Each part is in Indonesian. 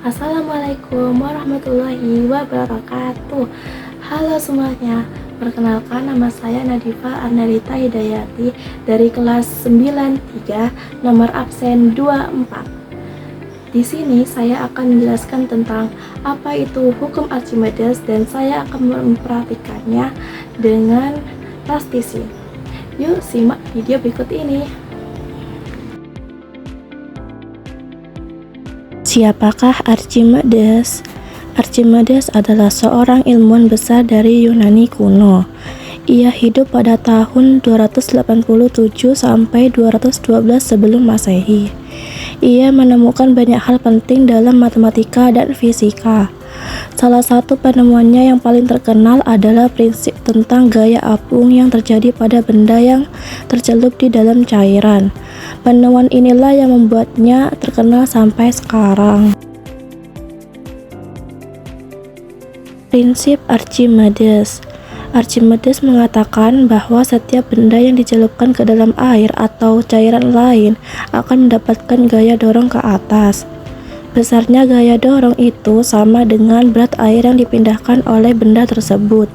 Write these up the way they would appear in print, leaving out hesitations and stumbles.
Assalamualaikum warahmatullahi wabarakatuh. Halo semuanya, perkenalkan nama saya Nadifa Arnalita Hidayati dari kelas 93 nomor absen 24. Di sini saya akan menjelaskan tentang apa itu hukum Archimedes dan saya akan mempraktikannya dengan plastisin. Yuk simak video berikut ini. Siapakah Archimedes? Archimedes adalah seorang ilmuwan besar dari Yunani kuno. Ia hidup pada tahun 287 sampai 212 sebelum Masehi. Ia menemukan banyak hal penting dalam matematika dan fisika. Salah satu penemuannya yang paling terkenal adalah prinsip tentang gaya apung yang terjadi pada benda yang tercelup di dalam cairan. Penemuan inilah yang membuatnya terkenal sampai sekarang. Prinsip Archimedes. Archimedes mengatakan bahwa setiap benda yang dicelupkan ke dalam air atau cairan lain akan mendapatkan gaya dorong ke atas. Besarnya gaya dorong itu sama dengan berat air yang dipindahkan oleh benda tersebut.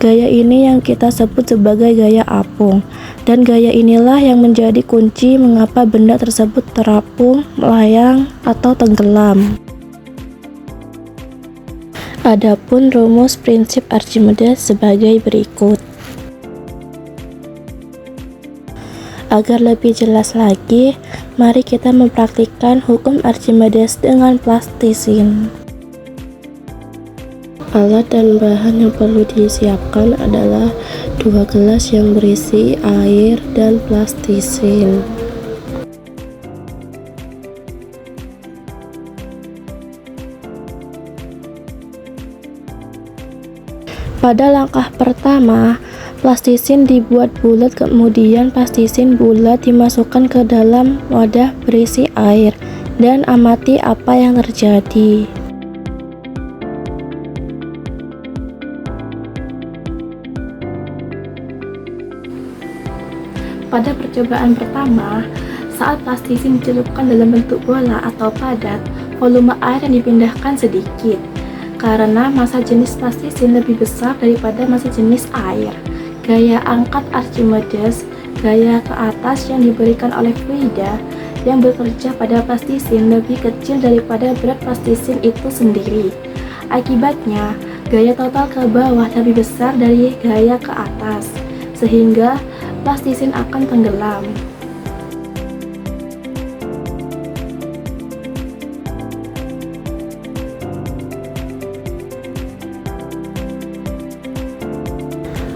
Gaya ini yang kita sebut sebagai gaya apung, dan gaya inilah yang menjadi kunci mengapa benda tersebut terapung, melayang, atau tenggelam. Adapun rumus prinsip Archimedes sebagai berikut. Agar lebih jelas lagi, mari kita mempraktikkan hukum Archimedes dengan plastisin. Alat dan bahan yang perlu disiapkan adalah 2 gelas yang berisi air dan plastisin. Pada langkah pertama, plastisin dibuat bulat, kemudian plastisin bulat dimasukkan ke dalam wadah berisi air dan amati apa yang terjadi. Pada percobaan pertama, saat plastisin dicelupkan dalam bentuk bola atau padat, volume air yang dipindahkan sedikit, karena massa jenis plastisin lebih besar daripada massa jenis air. Gaya angkat Archimedes, gaya ke atas yang diberikan oleh fluida yang bekerja pada plastisin lebih kecil daripada berat plastisin itu sendiri. Akibatnya, gaya total ke bawah lebih besar dari gaya ke atas, sehingga plastisin akan tenggelam.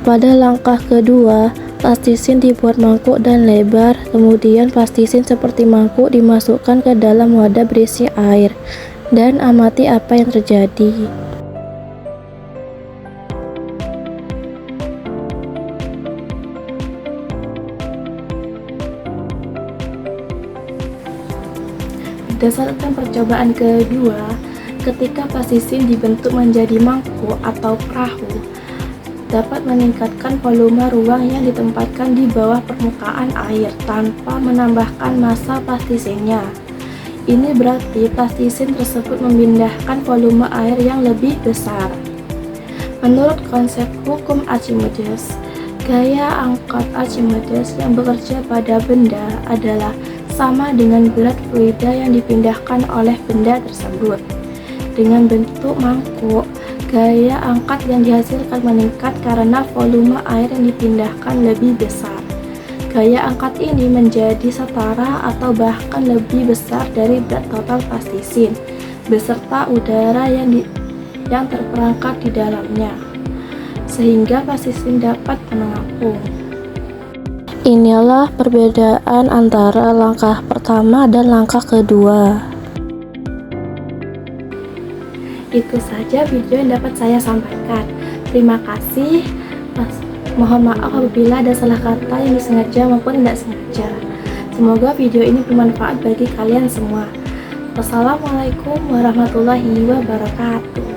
Pada langkah kedua, plastisin dibuat mangkuk dan lebar, kemudian plastisin seperti mangkuk dimasukkan ke dalam wadah berisi air, dan amati apa yang terjadi. Berdasarkan percobaan kedua, ketika plastisin dibentuk menjadi mangkuk atau perahu, dapat meningkatkan volume ruang yang ditempatkan di bawah permukaan air tanpa menambahkan massa plastisinnya. Ini berarti plastisin tersebut memindahkan volume air yang lebih besar. Menurut konsep hukum Archimedes, gaya angkat Archimedes yang bekerja pada benda adalah sama dengan berat fluida yang dipindahkan oleh benda tersebut. Dengan bentuk mangkuk, gaya angkat yang dihasilkan meningkat karena volume air yang dipindahkan lebih besar. Gaya angkat ini menjadi setara atau bahkan lebih besar dari berat total plastisin beserta udara yang terperangkap di dalamnya, sehingga plastisin dapat mengapung. Inilah perbedaan antara langkah pertama dan langkah kedua. Itu saja video yang dapat saya sampaikan. Terima kasih. Mohon maaf apabila ada salah kata yang disengaja maupun tidak sengaja. Semoga video ini bermanfaat bagi kalian semua. Wassalamualaikum warahmatullahi wabarakatuh.